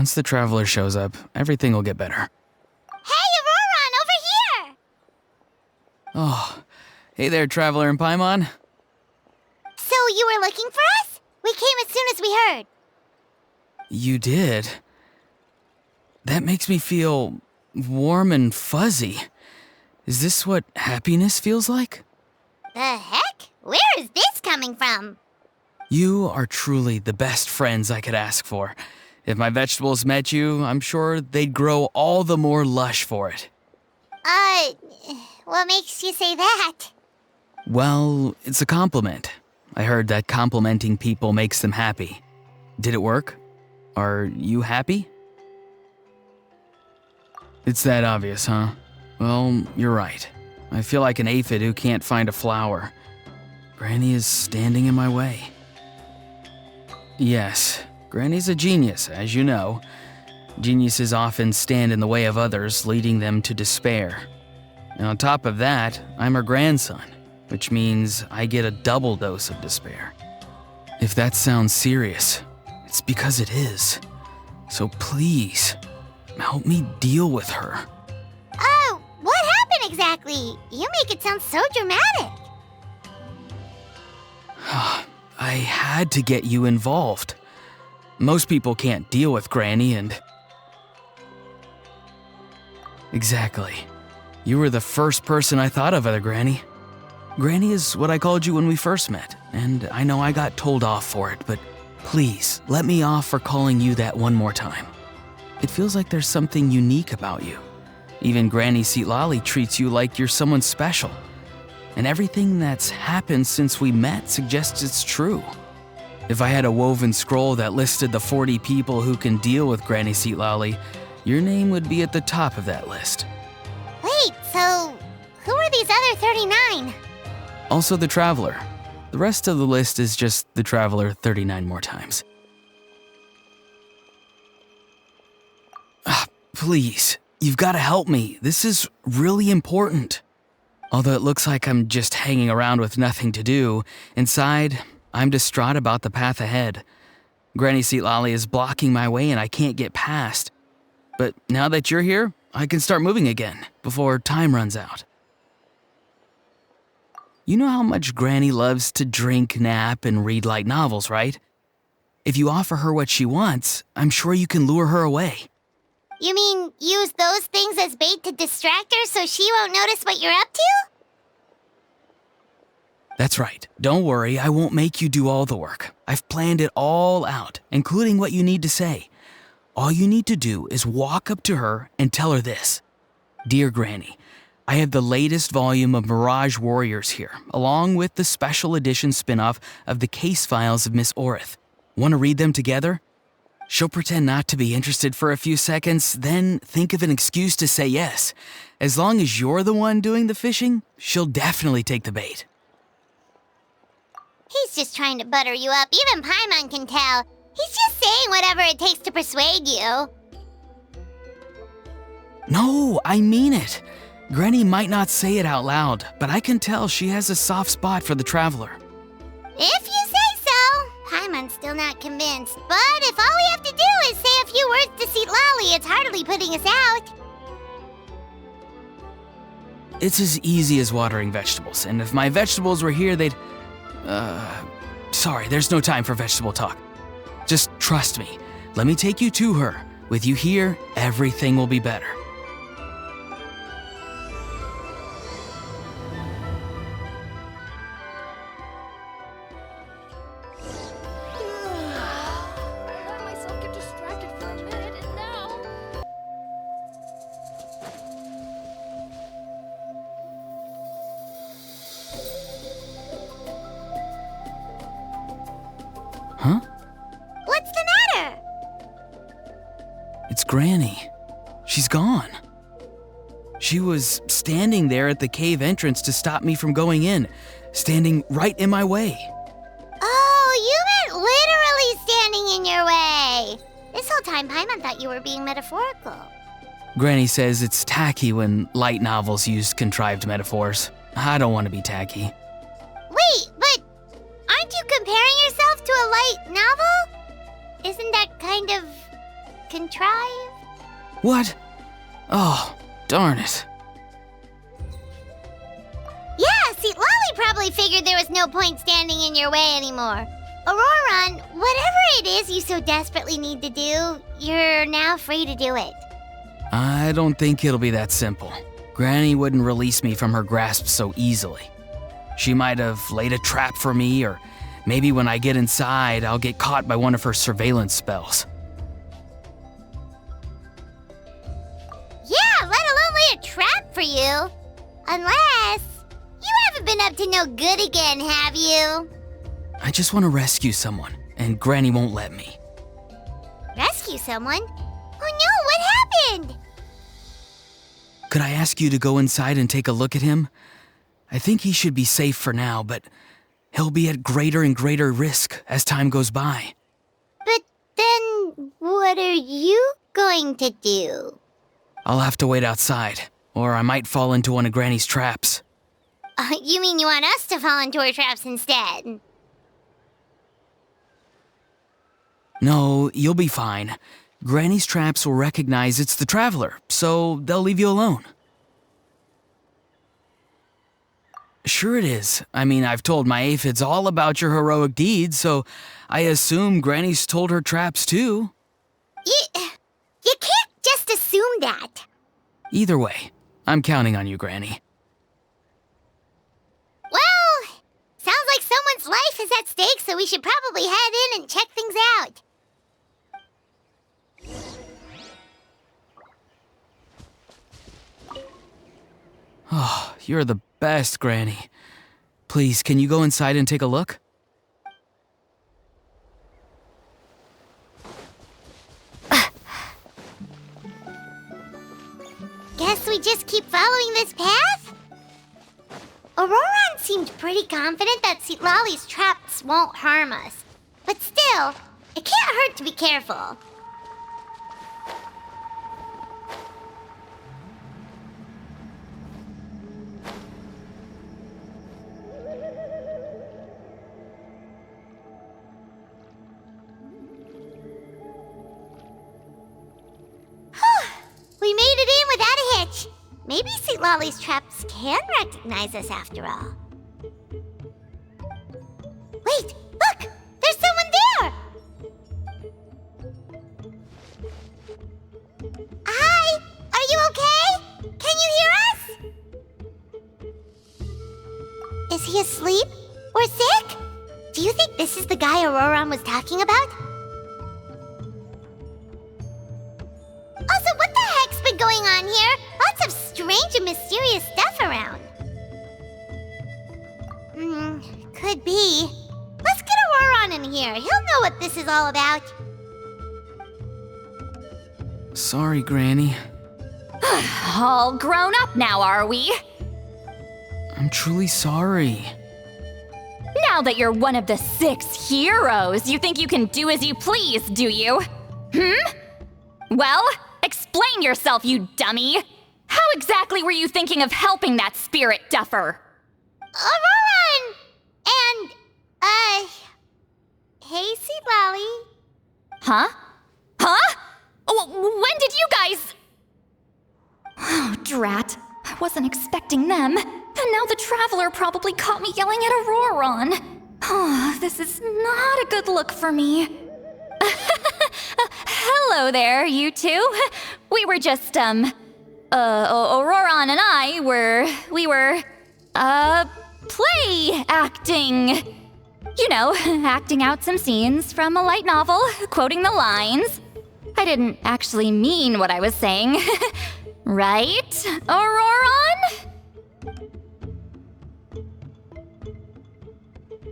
Once the traveler shows up, everything will get better. Hey, Auroron, over here! Oh, hey there, traveler in Paimon. So you were looking for us? We came as soon as we heard. You did? That makes me feel warm and fuzzy. Is this what happiness feels like? The heck? Where is this coming from? You are truly the best friends I could ask for. If my vegetables met you, I'm sure they'd grow all the more lush for it. What makes you say that? Well, it's a compliment. I heard that complimenting people makes them happy. Did it work? Are you happy? It's that obvious, huh? Well, you're right. I feel like an aphid who can't find a flower. Granny is standing in my way. Yes, Granny's a genius, as you know. Geniuses often stand in the way of others, leading them to despair. And on top of that, I'm her grandson, which means I get a double dose of despair. If that sounds serious, it's because it is. So please, help me deal with her. Oh, what happened exactly? You make it sound so dramatic. I had to get you involved. Most people can't deal with Granny and... Exactly. You were the first person I thought of, other Granny. Granny is what I called you when we first met, and I know I got told off for it, but please, let me off for calling you that one more time. It feels like there's something unique about you. Even Granny Seatlali treats you like you're someone special. And everything that's happened since we met suggests it's true. If I had a woven scroll that listed the 40 people who can deal with Granny Seatlali, your name would be at the top of that list. Wait, so who are these other 39? Also the Traveler. The rest of the list is just the Traveler 39 more times. Please, you've got to help me. This is really important. Although it looks like I'm just hanging around with nothing to do, inside, I'm distraught about the path ahead. Granny Seatlali is blocking my way and I can't get past. But now that you're here, I can start moving again, before time runs out. You know how much Granny loves to drink, nap, and read light novels, right? If you offer her what she wants, I'm sure you can lure her away. You mean use those things as bait to distract her so she won't notice what you're up to? That's right. Don't worry, I won't make you do all the work. I've planned it all out, including what you need to say. All you need to do is walk up to her and tell her this. Dear Granny, I have the latest volume of Mirage Warriors here, along with the special edition spin-off of the case files of Miss Orith. Want to read them together? She'll pretend not to be interested for a few seconds, then think of an excuse to say yes. As long as you're the one doing the fishing, she'll definitely take the bait. He's just trying to butter you up. Even Paimon can tell. He's just saying whatever it takes to persuade you. No, I mean it. Granny might not say it out loud, but I can tell she has a soft spot for the Traveler. If you say so. Paimon's still not convinced. But if all we have to do is say a few words to Seatlali, it's hardly putting us out. It's as easy as watering vegetables, and if my vegetables were here, they'd... Sorry, there's no time for vegetable talk. Just trust me. Let me take you to her. With you here, everything will be better. Huh? What's the matter? It's Granny. She's gone. She was standing there at the cave entrance to stop me from going in, standing right in my way. Oh, you meant literally standing in your way. This whole time, Paimon thought you were being metaphorical. Granny says it's tacky when light novels use contrived metaphors. I don't want to be tacky. Wait, but aren't you comparing yourself to a light novel? Isn't that kind of contrive? What? Oh, darn it. Yeah, see, Lolly probably figured there was no point standing in your way anymore. Auroron, whatever it is you so desperately need to do, you're now free to do it. I don't think it'll be that simple. Granny wouldn't release me from her grasp so easily. She might have laid a trap for me, or maybe when I get inside, I'll get caught by one of her surveillance spells. Yeah, let alone lay a trap for you. Unless you haven't been up to no good again, have you? I just want to rescue someone, and Granny won't let me. Rescue someone? Oh no, what happened? Could I ask you to go inside and take a look at him? I think he should be safe for now, but he'll be at greater and greater risk as time goes by. But then, what are you going to do? I'll have to wait outside, or I might fall into one of Granny's traps. You mean you want us to fall into her traps instead? No, you'll be fine. Granny's traps will recognize it's the traveler, so they'll leave you alone. Sure it is. I mean, I've told my aphids all about your heroic deeds, so I assume Granny's told her traps too. You can't just assume that. Either way, I'm counting on you, Granny. Well, sounds like someone's life is at stake, so we should probably head in and check things out. Oh, you're the best, Granny. Please, can you go inside and take a look? Guess we just keep following this path? Auroron seemed pretty confident that Lolly's traps won't harm us. But still, it can't hurt to be careful. We made it in without a hitch. Maybe St. Lolly's traps can recognize us after all. Wait, look! There's someone there! Hi! Are you okay? Can you hear us? Is he asleep? Or sick? Do you think this is the guy Auroron was talking about? Also, what the heck's been going on here? Lots of strange and mysterious stuff around. Could be. Let's get Auroron in here. He'll know what this is all about. Sorry, Granny. All grown up now, are we? I'm truly sorry. Now that you're one of the 6 heroes, you think you can do as you please, do you? Well, explain yourself, you dummy! How exactly were you thinking of helping that spirit duffer? Auroron! And, hey, Seed Lolly. Huh? When did you guys... Oh, drat. I wasn't expecting them. And now the Traveler probably caught me yelling at Auroron. Oh, this is not a good look for me. Hello there, you two. We were just, Auroron and I we were play acting. You know, acting out some scenes from a light novel, quoting the lines. I didn't actually mean what I was saying. Right, Auroron?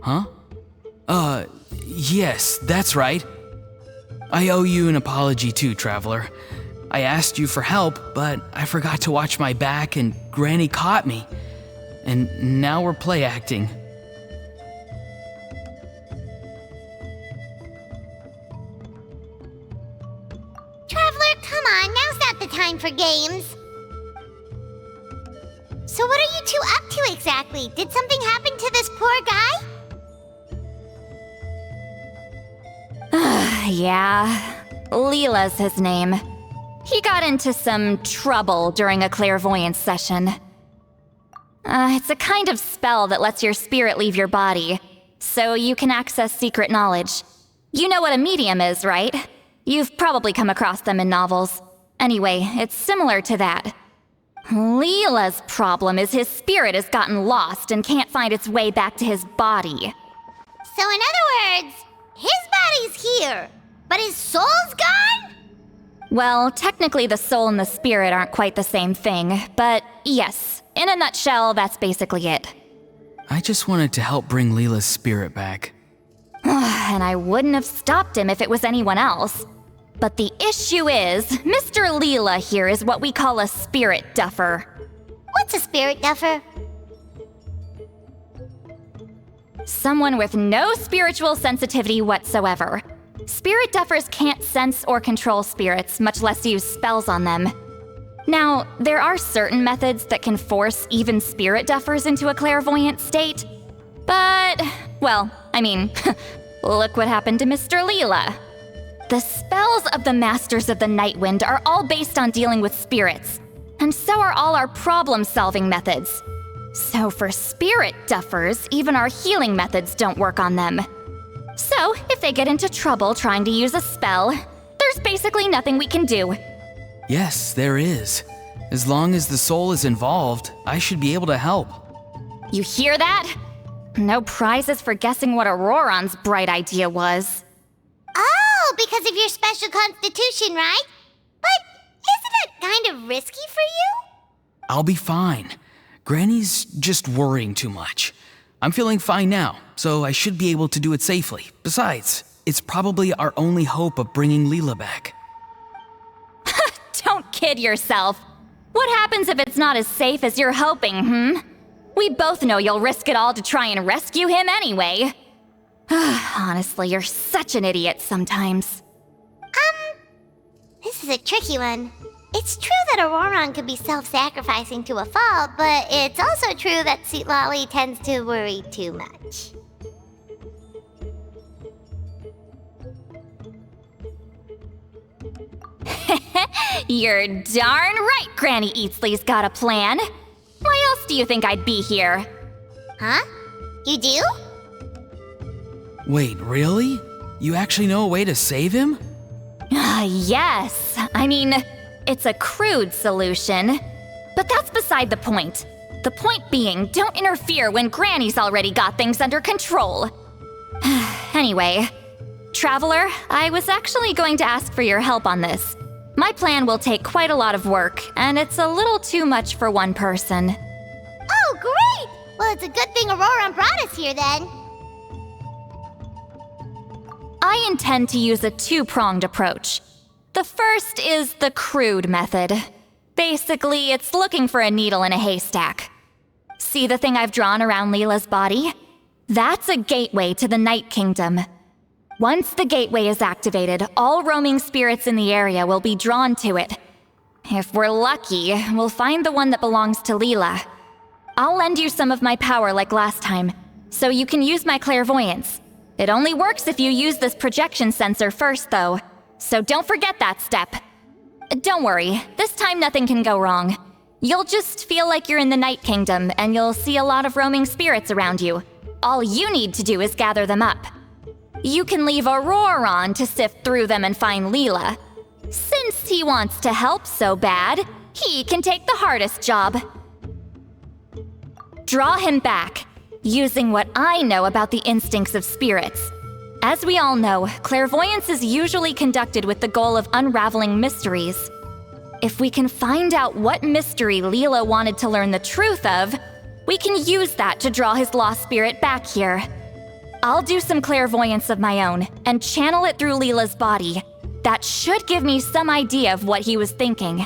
Huh? Yes, that's right. I owe you an apology too, Traveler. I asked you for help, but I forgot to watch my back and Granny caught me. And now we're play acting. Traveler, come on, now's not the time for games. So what are you two up to exactly? Did something happen to this poor guy? Yeah. Leela's his name. He got into some trouble during a clairvoyance session. It's a kind of spell that lets your spirit leave your body, so you can access secret knowledge. You know what a medium is, right? You've probably come across them in novels. Anyway, it's similar to that. Leela's problem is his spirit has gotten lost and can't find its way back to his body. So in other words, his body's here, but his soul's gone? Well, technically the soul and the spirit aren't quite the same thing, but yes, in a nutshell, that's basically it. I just wanted to help bring Leela's spirit back. And I wouldn't have stopped him if it was anyone else. But the issue is, Mr. Leela here is what we call a spirit duffer. What's a spirit duffer? Someone with no spiritual sensitivity whatsoever. Spirit duffers can't sense or control spirits, much less use spells on them. Now, there are certain methods that can force even spirit duffers into a clairvoyant state. But, well, I mean, look what happened to Mr. Leela. The spells of the Masters of the Nightwind are all based on dealing with spirits, and so are all our problem-solving methods. So for spirit duffers, even our healing methods don't work on them. So, if they get into trouble trying to use a spell, there's basically nothing we can do. Yes, there is. As long as the soul is involved, I should be able to help. You hear that? No prizes for guessing what Auroron's bright idea was. Oh, because of your special constitution, right? But isn't it kind of risky for you? I'll be fine. Granny's just worrying too much. I'm feeling fine now, so I should be able to do it safely. Besides, it's probably our only hope of bringing Leela back. Don't kid yourself. What happens if it's not as safe as you're hoping, We both know you'll risk it all to try and rescue him anyway. Honestly, you're such an idiot sometimes. This is a tricky one. It's true that Auroron could be self-sacrificing to a fault, but it's also true that Sweet Lolly tends to worry too much. You're darn right Granny Eatsley's got a plan. Why else do you think I'd be here? Huh? You do? Wait, really? You actually know a way to save him? Yes. I mean, it's a crude solution. But that's beside the point. The point being, don't interfere when Granny's already got things under control. Anyway, Traveler, I was actually going to ask for your help on this. My plan will take quite a lot of work, and it's a little too much for one person. Oh, great! Well, it's a good thing Auroron brought us here then. I intend to use a two-pronged approach. The first is the crude method. Basically, it's looking for a needle in a haystack. See the thing I've drawn around Leela's body? That's a gateway to the Night Kingdom. Once the gateway is activated, all roaming spirits in the area will be drawn to it. If we're lucky, we'll find the one that belongs to Leela. I'll lend you some of my power like last time, so you can use my clairvoyance. It only works if you use this projection sensor first, though, so don't forget that step. Don't worry, this time nothing can go wrong. You'll just feel like you're in the Night Kingdom, and you'll see a lot of roaming spirits around you. All you need to do is gather them up. You can leave Auroron to sift through them and find Leela. Since he wants to help so bad, he can take the hardest job. Draw him back, using what I know about the instincts of spirits. As we all know, clairvoyance is usually conducted with the goal of unraveling mysteries. If we can find out what mystery Leela wanted to learn the truth of, we can use that to draw his lost spirit back here. I'll do some clairvoyance of my own and channel it through Leela's body. That should give me some idea of what he was thinking.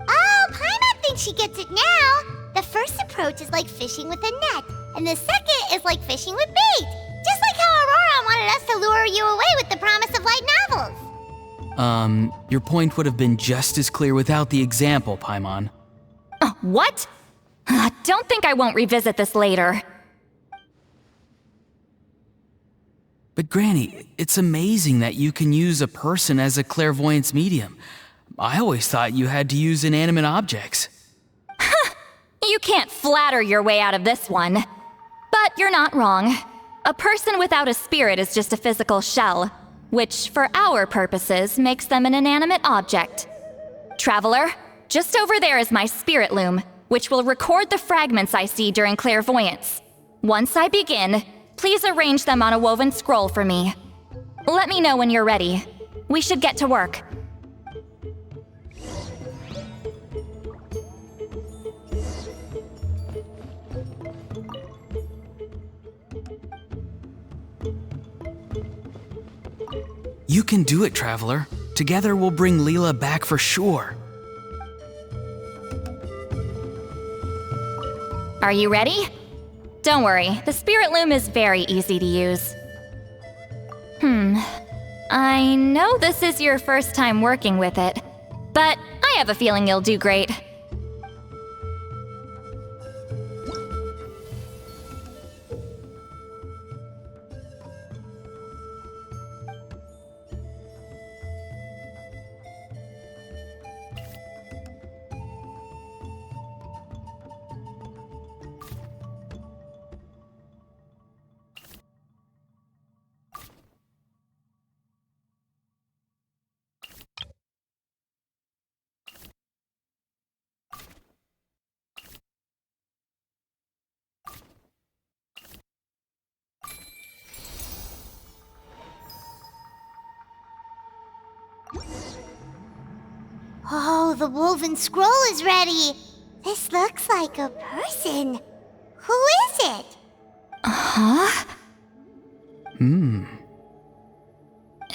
Oh, Paimon thinks she gets it now. The first approach is like fishing with a net, and the second is like fishing with bait. Just like how Auroron wanted us to lure you away with the promise of light novels. Your point would have been just as clear without the example, Paimon. What? Don't think I won't revisit this later. But Granny, it's amazing that you can use a person as a clairvoyance medium. I always thought you had to use inanimate objects. You can't flatter your way out of this one. But you're not wrong. A person without a spirit is just a physical shell, which, for our purposes, makes them an inanimate object. Traveler, just over there is my spirit loom, which will record the fragments I see during clairvoyance. Once I begin, please arrange them on a woven scroll for me. Let me know when you're ready. We should get to work. You can do it, Traveler. Together we'll bring Leela back for sure. Are you ready? Don't worry, the spirit loom is very easy to use. I know this is your first time working with it, but I have a feeling you'll do great. Oh, the woven scroll is ready. This looks like a person. Who is it?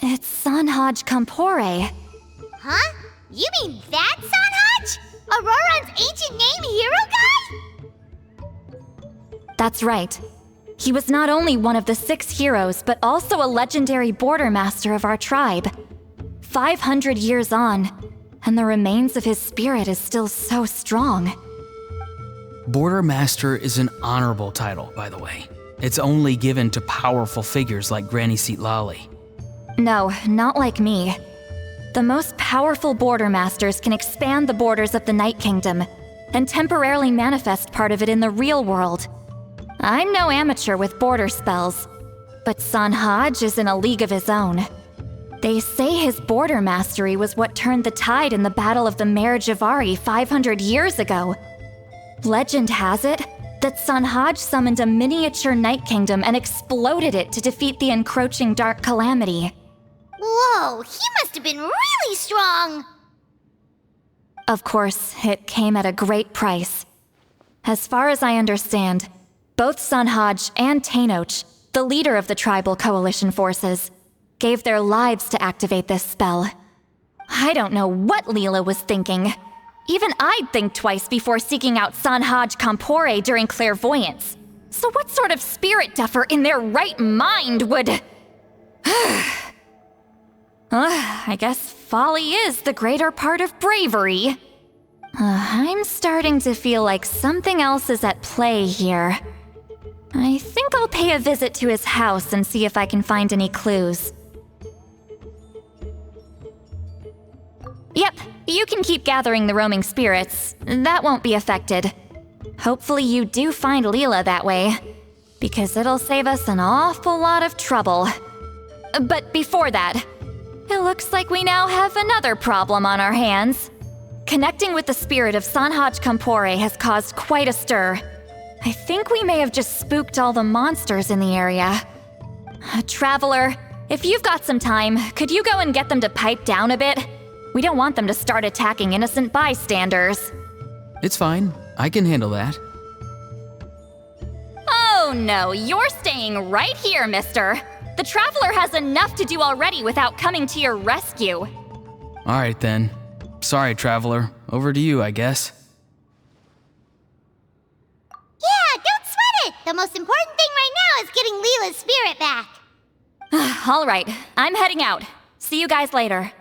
It's Sanhaj Kampore. Huh? You mean that Sanhaj? Auroran's ancient name hero guy? That's right. He was not only one of the 6 heroes, but also a legendary border master of our tribe. 500 years on, and the remains of his spirit is still so strong. Border Master is an honorable title, by the way. It's only given to powerful figures like Granny Citlali. No, not like me. The most powerful border masters can expand the borders of the Night Kingdom and temporarily manifest part of it in the real world. I'm no amateur with border spells, but Sanhaj is in a league of his own. They say his border mastery was what turned the tide in the Battle of the Mare Javari 500 years ago. Legend has it that Sanhaj summoned a miniature Night Kingdom and exploded it to defeat the encroaching Dark Calamity. Whoa, he must have been really strong. Of course, it came at a great price. As far as I understand, both Sanhaj and Tainoch, the leader of the tribal coalition forces, gave their lives to activate this spell. I don't know what Leela was thinking. Even I'd think twice before seeking out Sanhaj Kampore during clairvoyance. So what sort of spirit duffer in their right mind would... I guess folly is the greater part of bravery. I'm starting to feel like something else is at play here. I think I'll pay a visit to his house and see if I can find any clues. Yep, you can keep gathering the roaming spirits. That won't be affected. Hopefully you do find Leela that way, because it'll save us an awful lot of trouble. But before that, it looks like we now have another problem on our hands. Connecting with the spirit of Sanhaj Kampore has caused quite a stir. I think we may have just spooked all the monsters in the area. Traveler, if you've got some time, could you go and get them to pipe down a bit? We don't want them to start attacking innocent bystanders. It's fine. I can handle that. Oh no, you're staying right here, mister. The Traveler has enough to do already without coming to your rescue. All right then. Sorry, Traveler. Over to you, I guess. Yeah, don't sweat it. The most important thing right now is getting Leela's spirit back. All right, I'm heading out. See you guys later.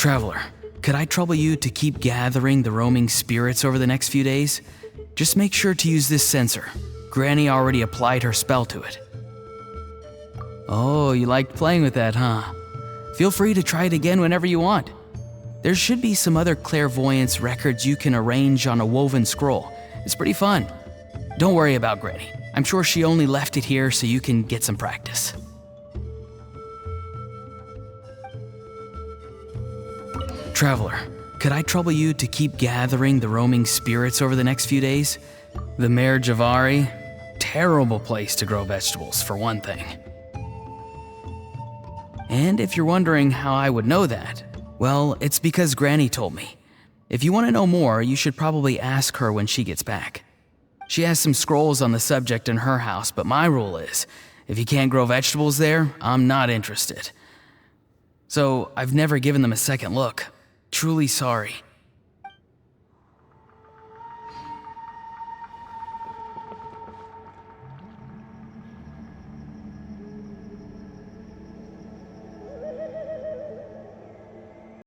Traveler, could I trouble you to keep gathering the roaming spirits over the next few days? Just make sure to use this sensor. Granny already applied her spell to it. Oh, you liked playing with that, huh? Feel free to try it again whenever you want. There should be some other clairvoyance records you can arrange on a woven scroll. It's pretty fun. Don't worry about Granny. I'm sure she only left it here so you can get some practice. Traveler, could I trouble you to keep gathering the roaming spirits over the next few days? The Mare Javari? Terrible place to grow vegetables, for one thing. And if you're wondering how I would know that, well, it's because Granny told me. If you want to know more, you should probably ask her when she gets back. She has some scrolls on the subject in her house, but my rule is, if you can't grow vegetables there, I'm not interested. So I've never given them a second look. Truly sorry.